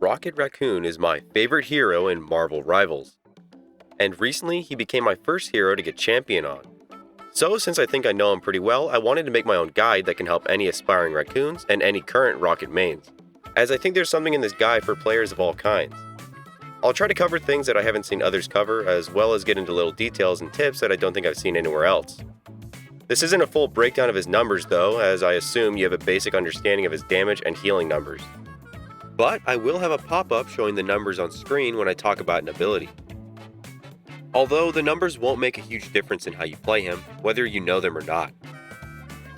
Rocket Raccoon is my favorite hero in Marvel Rivals, and recently he became my first hero to get champion on. So since I think I know him pretty well, I wanted to make my own guide that can help any aspiring raccoons and any current Rocket mains, as I think there's something in this guide for players of all kinds. I'll try to cover things that I haven't seen others cover, as well as get into little details and tips that I don't think I've seen anywhere else. This isn't a full breakdown of his numbers though, as I assume you have a basic understanding of his damage and healing numbers. But I will have a pop-up showing the numbers on screen when I talk about an ability. Although the numbers won't make a huge difference in how you play him, whether you know them or not.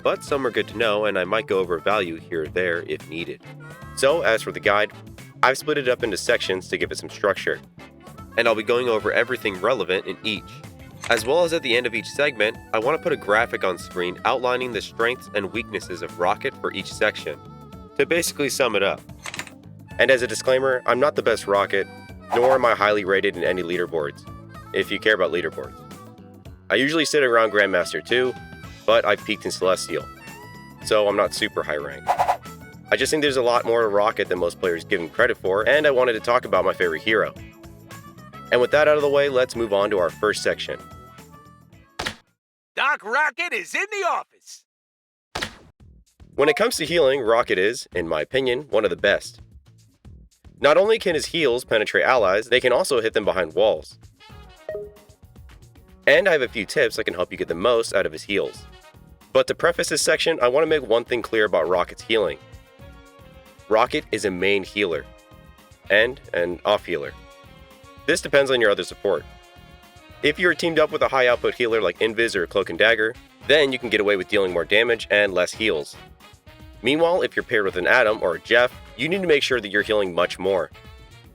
But some are good to know, and I might go over value here or there if needed. So as for the guide, I've split it up into sections to give it some structure, and I'll be going over everything relevant in each. As well as at the end of each segment, I want to put a graphic on screen outlining the strengths and weaknesses of Rocket for each section, to basically sum it up. And as a disclaimer, I'm not the best Rocket, nor am I highly rated in any leaderboards, if you care about leaderboards. I usually sit around Grandmaster 2, but I've peaked in Celestial, so I'm not super high ranked. I just think there's a lot more to Rocket than most players give him credit for, and I wanted to talk about my favorite hero. And with that out of the way, let's move on to our first section. Doc Rocket is in the office! When it comes to healing, Rocket is, in my opinion, one of the best. Not only can his heals penetrate allies, they can also hit them behind walls. And I have a few tips that can help you get the most out of his heals. But to preface this section, I want to make one thing clear about Rocket's healing. Rocket is a main healer, and an off healer. This depends on your other support. If you are teamed up with a high output healer like Invis or Cloak and Dagger, then you can get away with dealing more damage and less heals. Meanwhile, if you're paired with an Adam or a Jeff, you need to make sure that you're healing much more.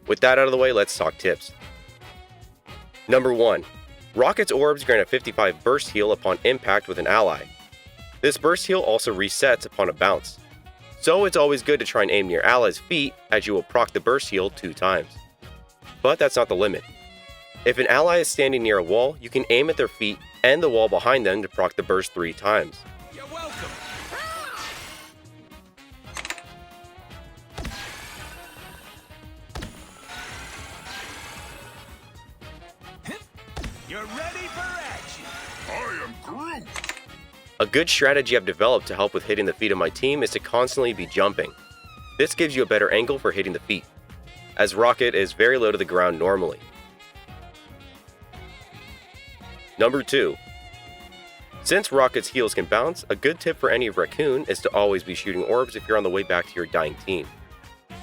With that out of the way, let's talk tips. Number 1. Rocket's orbs grant a 55 burst heal upon impact with an ally. This burst heal also resets upon a bounce, so it's always good to try and aim near allies' feet, as you will proc the burst heal 2 times. But that's not the limit. If an ally is standing near a wall, you can aim at their feet and the wall behind them to proc the burst 3 times. You're welcome! You're ready for action! I am Groot! A good strategy I've developed to help with hitting the feet of my team is to constantly be jumping. This gives you a better angle for hitting the feet, as Rocket is very low to the ground normally. Number 2. Since Rocket's heals can bounce, a good tip for any raccoon is to always be shooting orbs if you're on the way back to your dying team.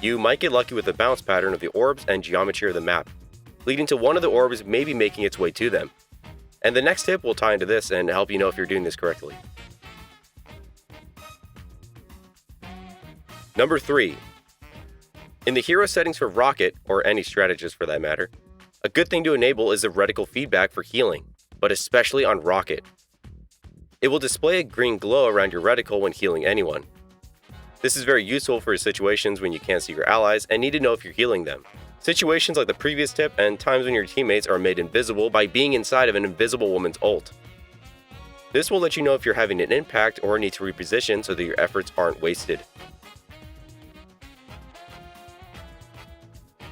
You might get lucky with the bounce pattern of the orbs and geometry of the map, leading to one of the orbs maybe making its way to them. And the next tip will tie into this and help you know if you're doing this correctly. Number 3. In the hero settings for Rocket, or any strategist for that matter, a good thing to enable is the reticle feedback for healing, but especially on Rocket. It will display a green glow around your reticle when healing anyone. This is very useful for situations when you can't see your allies and need to know if you're healing them. Situations like the previous tip and times when your teammates are made invisible by being inside of an invisible woman's ult. This will let you know if you're having an impact or need to reposition so that your efforts aren't wasted.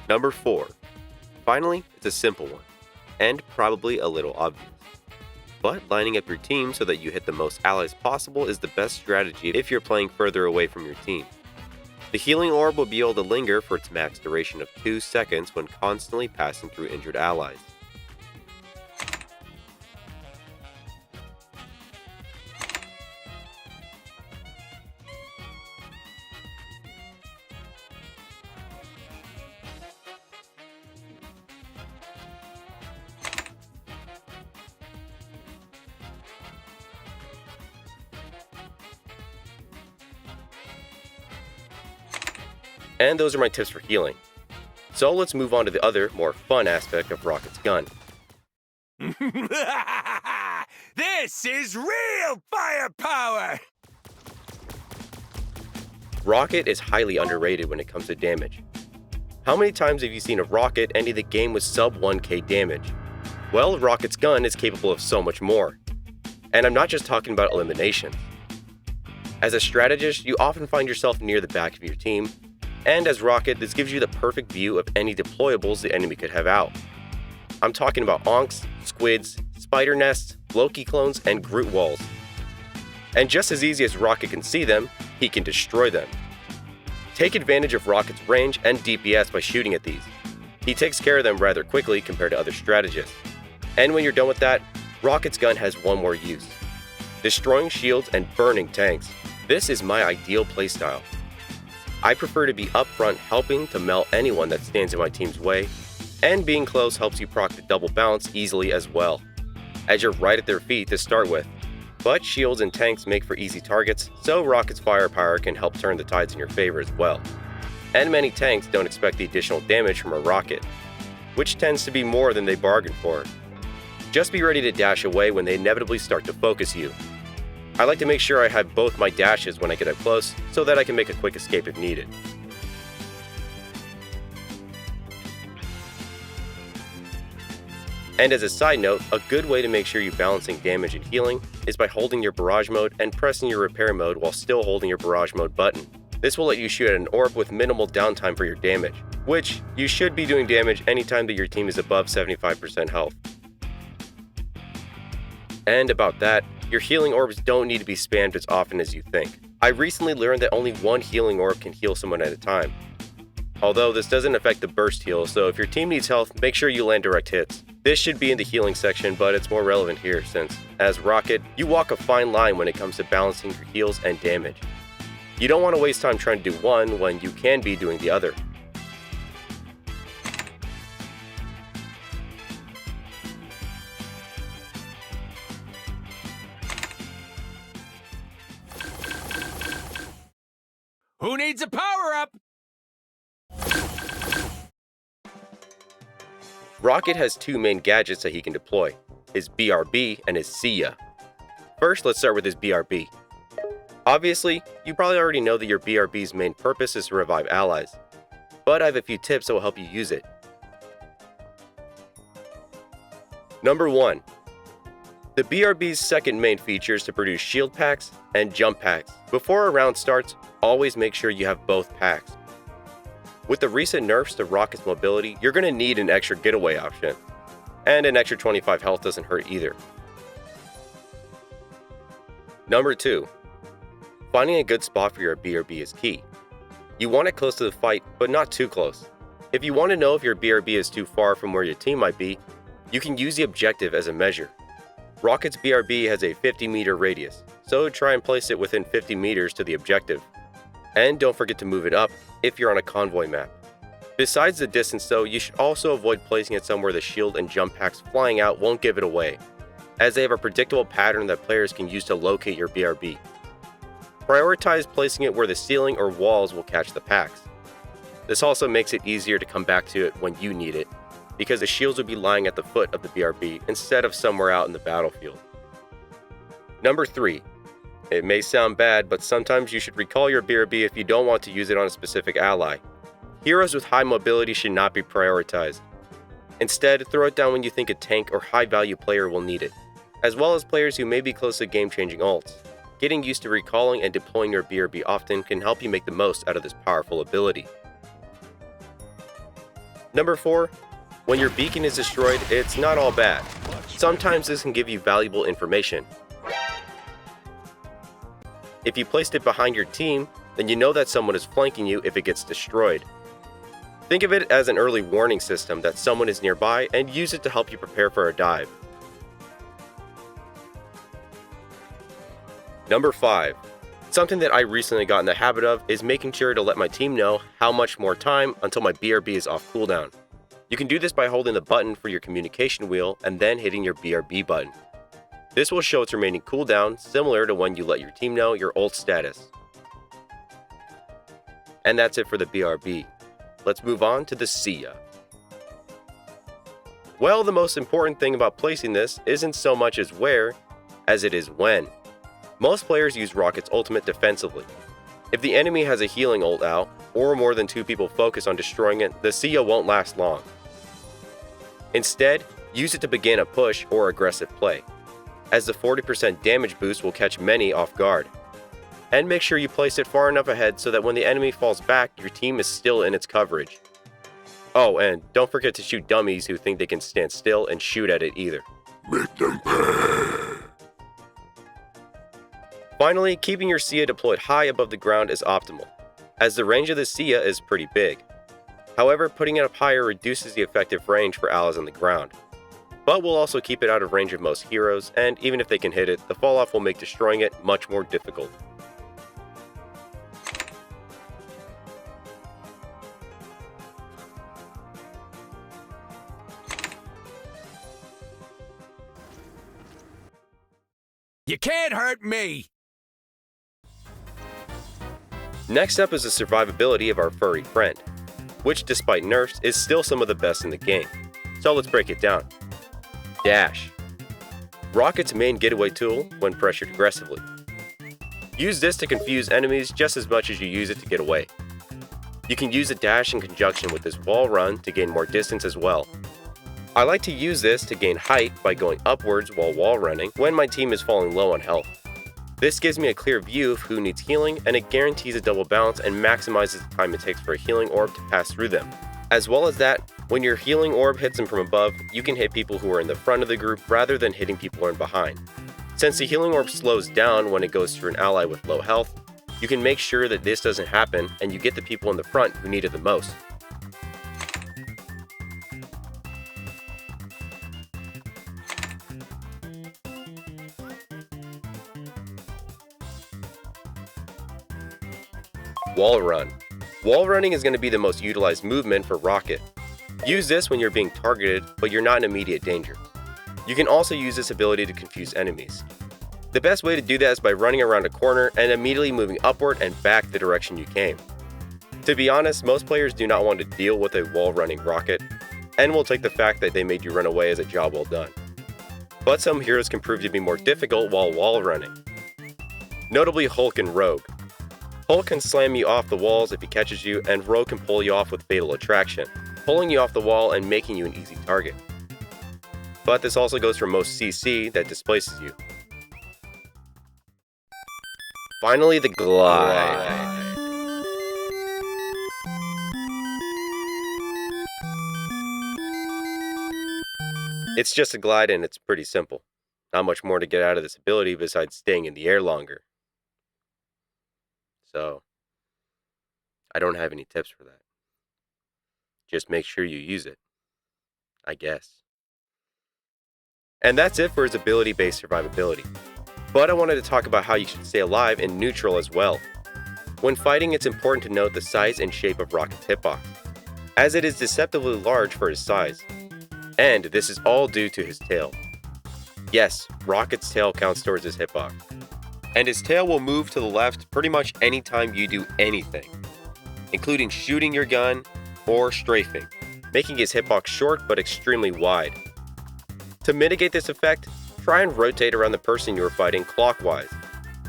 Number 4. Finally, it's a simple one, and probably a little obvious. But lining up your team so that you hit the most allies possible is the best strategy if you're playing further away from your team. The healing orb will be able to linger for its max duration of 2 seconds when constantly passing through injured allies. And those are my tips for healing. So let's move on to the other, more fun aspect of Rocket's gun. This is real firepower! Rocket is highly underrated when it comes to damage. How many times have you seen a Rocket ending the game with sub 1k damage? Well, Rocket's gun is capable of so much more. And I'm not just talking about elimination. As a strategist, you often find yourself near the back of your team, And as Rocket, this gives you the perfect view of any deployables the enemy could have out. I'm talking about onks, squids, spider nests, Loki clones, and Groot walls. And just as easy as Rocket can see them, he can destroy them. Take advantage of Rocket's range and DPS by shooting at these. He takes care of them rather quickly compared to other strategists. And when you're done with that, Rocket's gun has one more use: destroying shields and burning tanks. This is my ideal playstyle. I prefer to be up front helping to melt anyone that stands in my team's way, and being close helps you proc the double bounce easily as well, as you're right at their feet to start with. But shields and tanks make for easy targets, so Rocket's firepower can help turn the tides in your favor as well. And many tanks don't expect the additional damage from a rocket, which tends to be more than they bargained for. Just be ready to dash away when they inevitably start to focus you. I like to make sure I have both my dashes when I get up close, so that I can make a quick escape if needed. And as a side note, a good way to make sure you're balancing damage and healing is by holding your barrage mode and pressing your repair mode while still holding your barrage mode button. This will let you shoot at an orb with minimal downtime for your damage, which you should be doing damage anytime that your team is above 75% health. And about that, your healing orbs don't need to be spammed as often as you think. I recently learned that only one healing orb can heal someone at a time. Although this doesn't affect the burst heal, so if your team needs health, make sure you land direct hits. This should be in the healing section, but it's more relevant here since, as Rocket, you walk a fine line when it comes to balancing your heals and damage. You don't want to waste time trying to do one when you can be doing the other. Who needs a power-up? Rocket has two main gadgets that he can deploy, his BRB and his See Ya. First, let's start with his BRB. Obviously, you probably already know that your BRB's main purpose is to revive allies, but I have a few tips that will help you use it. Number 1. The BRB's second main feature is to produce shield packs and jump packs. Before a round starts, always make sure you have both packs. With the recent nerfs to Rocket's mobility, you're going to need an extra getaway option, and an extra 25 health doesn't hurt either. Number 2. Finding a good spot for your BRB is key. You want it close to the fight, but not too close. If you want to know if your BRB is too far from where your team might be, you can use the objective as a measure. Rocket's BRB has a 50-meter radius, so try and place it within 50 meters to the objective. And don't forget to move it up if you're on a convoy map. Besides the distance though, you should also avoid placing it somewhere the shield and jump packs flying out won't give it away, as they have a predictable pattern that players can use to locate your BRB. Prioritize placing it where the ceiling or walls will catch the packs. This also makes it easier to come back to it when you need it, because the shields will be lying at the foot of the BRB instead of somewhere out in the battlefield. Number 3. It may sound bad, but sometimes you should recall your BRB if you don't want to use it on a specific ally. Heroes with high mobility should not be prioritized. Instead, throw it down when you think a tank or high-value player will need it, as well as players who may be close to game-changing ults. Getting used to recalling and deploying your BRB often can help you make the most out of this powerful ability. Number 4. When your beacon is destroyed, it's not all bad. Sometimes this can give you valuable information. If you placed it behind your team, then you know that someone is flanking you if it gets destroyed. Think of it as an early warning system that someone is nearby and use it to help you prepare for a dive. Number 5. Something that I recently got in the habit of is making sure to let my team know how much more time until my BRB is off cooldown. You can do this by holding the button for your communication wheel and then hitting your BRB button. This will show its remaining cooldown, similar to when you let your team know your ult status. And that's it for the BRB. Let's move on to the See Ya. Well, the most important thing about placing this isn't so much as where, as it is when. Most players use Rocket's ultimate defensively. If the enemy has a healing ult out, or more than 2 people focus on destroying it, the See Ya won't last long. Instead, use it to begin a push or aggressive play, as the 40% damage boost will catch many off guard. And make sure you place it far enough ahead so that when the enemy falls back, your team is still in its coverage. Oh, and don't forget to shoot dummies who think they can stand still and shoot at it either. Make them pay. Finally, keeping your Sia deployed high above the ground is optimal, as the range of the Sia is pretty big. However, putting it up higher reduces the effective range for allies on the ground. But will also keep it out of range of most heroes, and even if they can hit it, the falloff will make destroying it much more difficult. You can't hurt me! Next up is the survivability of our furry friend, which despite nerfs is still some of the best in the game. So let's break it down. Dash. Rocket's main getaway tool when pressured aggressively. Use this to confuse enemies just as much as you use it to get away. You can use a dash in conjunction with this wall run to gain more distance as well. I like to use this to gain height by going upwards while wall running when my team is falling low on health. This gives me a clear view of who needs healing, and it guarantees a double bounce and maximizes the time it takes for a healing orb to pass through them. As well as that, when your healing orb hits them from above, you can hit people who are in the front of the group rather than hitting people who are behind. Since the healing orb slows down when it goes through an ally with low health, you can make sure that this doesn't happen and you get the people in the front who need it the most. Wall run. Wall running is going to be the most utilized movement for Rocket. Use this when you're being targeted, but you're not in immediate danger. You can also use this ability to confuse enemies. The best way to do that is by running around a corner and immediately moving upward and back the direction you came. To be honest, most players do not want to deal with a wall running Rocket, and will take the fact that they made you run away as a job well done. But some heroes can prove to be more difficult while wall running. Notably Hulk and Rogue. Hulk can slam you off the walls if he catches you, and Rogue can pull you off with Fatal Attraction, pulling you off the wall and making you an easy target. But this also goes for most CC that displaces you. Finally, the glide. It's just a glide and it's pretty simple. Not much more to get out of this ability besides staying in the air longer. So, I don't have any tips for that. Just make sure you use it, I guess. And that's it for his ability-based survivability. But I wanted to talk about how you should stay alive in neutral as well. When fighting, it's important to note the size and shape of Rocket's hitbox, as it is deceptively large for his size. And this is all due to his tail. Yes, Rocket's tail counts towards his hitbox. And his tail will move to the left pretty much anytime you do anything, including shooting your gun or strafing, making his hitbox short but extremely wide. To mitigate this effect, try and rotate around the person you are fighting clockwise,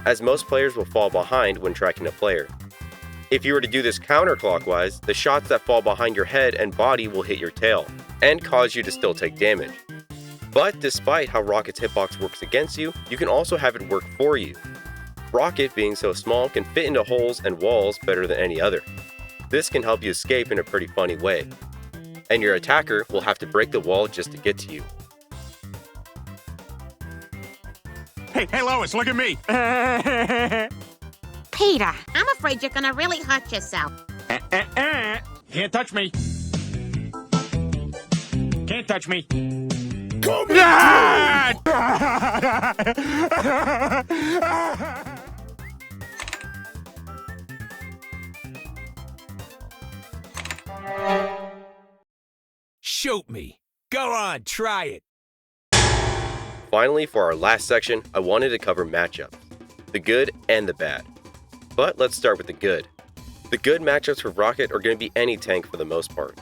as most players will fall behind when tracking a player. If you were to do this counterclockwise, the shots that fall behind your head and body will hit your tail, and cause you to still take damage. But despite how Rocket's hitbox works against you, you can also have it work for you. Rocket, being so small, can fit into holes and walls better than any other. This can help you escape in a pretty funny way, and your attacker will have to break the wall just to get to you. Hey, Lois, look at me! Peter, I'm afraid you're gonna really hurt yourself. Can't touch me. Can't touch me. Come Shoot me. Go on, try it. Finally, for our last section, I wanted to cover matchups, the good and the bad. But let's start with the good. The good matchups for Rocket are going to be any tank for the most part.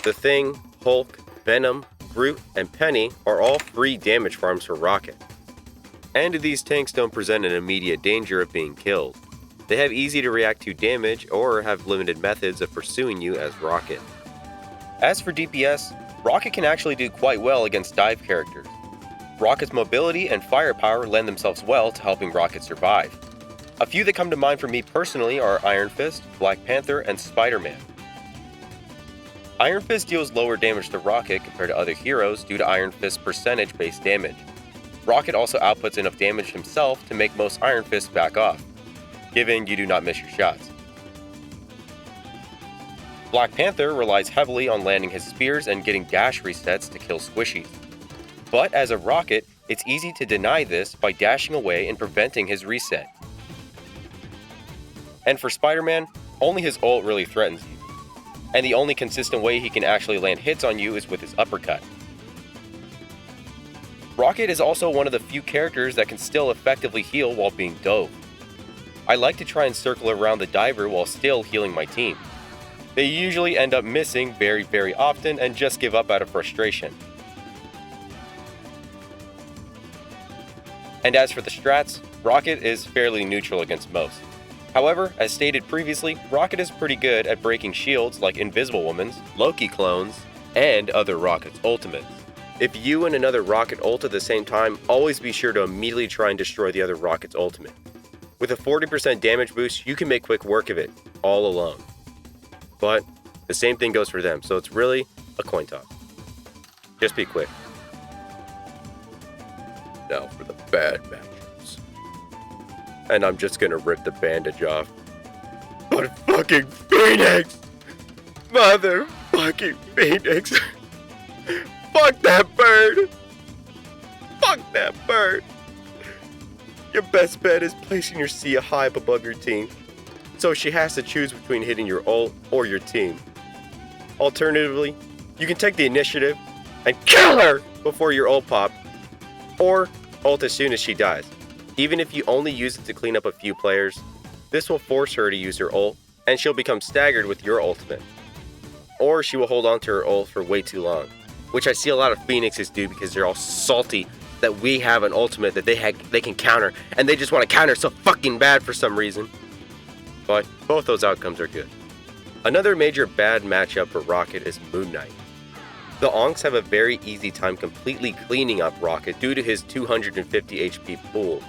The Thing, Hulk, Venom, Groot, and Penny are all free damage farms for Rocket. And these tanks don't present an immediate danger of being killed. They have easy to react to damage or have limited methods of pursuing you as Rocket. As for DPS, Rocket can actually do quite well against dive characters. Rocket's mobility and firepower lend themselves well to helping Rocket survive. A few that come to mind for me personally are Iron Fist, Black Panther, and Spider-Man. Iron Fist deals lower damage to Rocket compared to other heroes due to Iron Fist's percentage-based damage. Rocket also outputs enough damage himself to make most Iron Fists back off, given you do not miss your shots. Black Panther relies heavily on landing his spears and getting dash resets to kill squishies. But as a Rocket, it's easy to deny this by dashing away and preventing his reset. And for Spider-Man, only his ult really threatens you. And the only consistent way he can actually land hits on you is with his uppercut. Rocket is also one of the few characters that can still effectively heal while being dove. I like to try and circle around the diver while still healing my team. They usually end up missing very often and just give up out of frustration. And as for the strats, Rocket is fairly neutral against most. However, as stated previously, Rocket is pretty good at breaking shields like Invisible Woman's, Loki clones, and other Rocket's ultimates. If you and another Rocket ult at the same time, always be sure to immediately try and destroy the other Rocket's ultimate. With a 40% damage boost, you can make quick work of it, all alone. But the same thing goes for them, so it's really a coin toss. Just be quick. Now for the bad matchups. And I'm just gonna rip the bandage off. But fucking Phoenix! Motherfucking Phoenix! Fuck that bird! Fuck that bird! Your best bet is placing your Sia high up above your team, so she has to choose between hitting your ult or your team. Alternatively, you can take the initiative and kill her before your ult pop, or ult as soon as she dies. Even if you only use it to clean up a few players, this will force her to use her ult, and she'll become staggered with your ultimate. Or she will hold on to her ult for way too long, which I see a lot of Phoenixes do because they're all salty that we have an ultimate that they can counter, and they just want to counter so fucking bad for some reason. But both those outcomes are good. Another major bad matchup for Rocket is Moon Knight. The Onks have a very easy time completely cleaning up Rocket due to his 250 HP pool.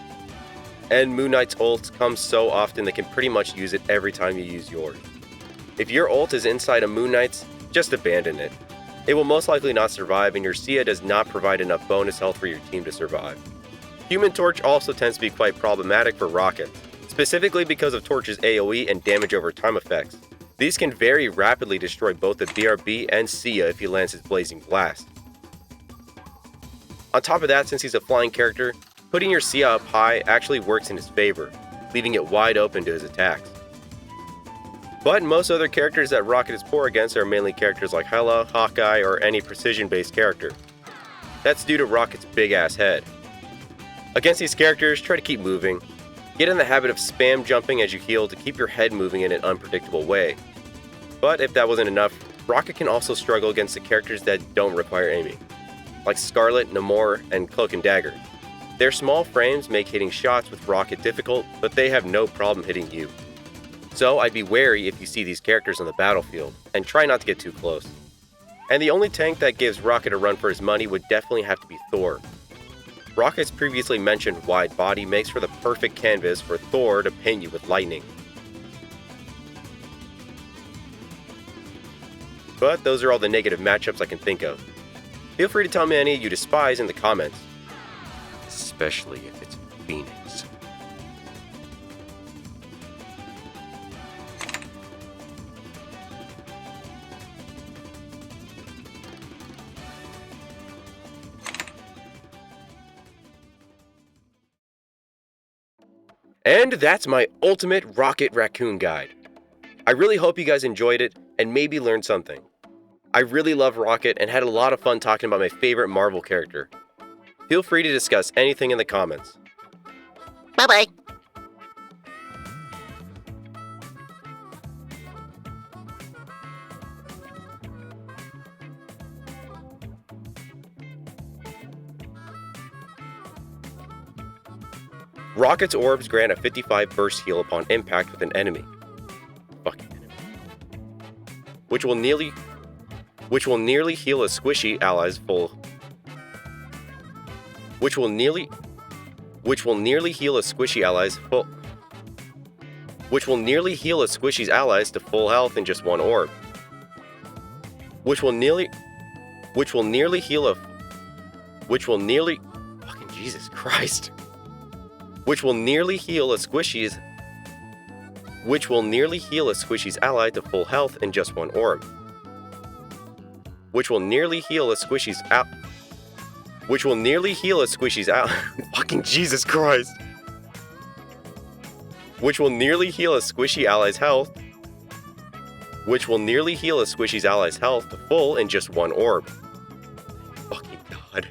And Moon Knight's ults come so often they can pretty much use it every time you use yours. If your ult is inside a Moon Knight's, just abandon it. It will most likely not survive, and your Sia does not provide enough bonus health for your team to survive. Human Torch also tends to be quite problematic for Rocket, specifically because of Torch's AoE and damage over time effects. These can very rapidly destroy both the BRB and Sia if he lands his Blazing Blast. On top of that, since he's a flying character, putting your Sia up high actually works in his favor, leaving it wide open to his attacks. But most other characters that Rocket is poor against are mainly characters like Hela, Hawkeye, or any precision-based character. That's due to Rocket's big-ass head. Against these characters, try to keep moving. Get in the habit of spam jumping as you heal to keep your head moving in an unpredictable way. But if that wasn't enough, Rocket can also struggle against the characters that don't require aiming, like Scarlet, Namor, and Cloak and Dagger. Their small frames make hitting shots with Rocket difficult, but they have no problem hitting you. So I'd be wary if you see these characters on the battlefield, and try not to get too close. And the only tank that gives Rocket a run for his money would definitely have to be Thor. Rocket's previously mentioned wide body makes for the perfect canvas for Thor to pin you with lightning. But those are all the negative matchups I can think of. Feel free to tell me any you despise in the comments. Especially if it's Phoenix. And that's my ultimate Rocket Raccoon guide. I really hope you guys enjoyed it and maybe learned something. I really love Rocket and had a lot of fun talking about my favorite Marvel character. Feel free to discuss anything in the comments. Bye-bye. Rocket's orbs grant a 55 burst heal upon impact with an enemy. Fucking enemy. Which will nearly heal a squishy ally's full. Which will nearly heal a squishy ally's full. which will nearly heal a squishy's allies to full health in just one orb. Which will nearly heal fucking Jesus Christ. Which will nearly heal a squishy's ally to full health in just one orb. Which will nearly heal a squishy's fucking Jesus Christ. Which will nearly heal a squishy ally's health. Which will nearly heal a squishy's ally's health to full in just one orb. Fucking God.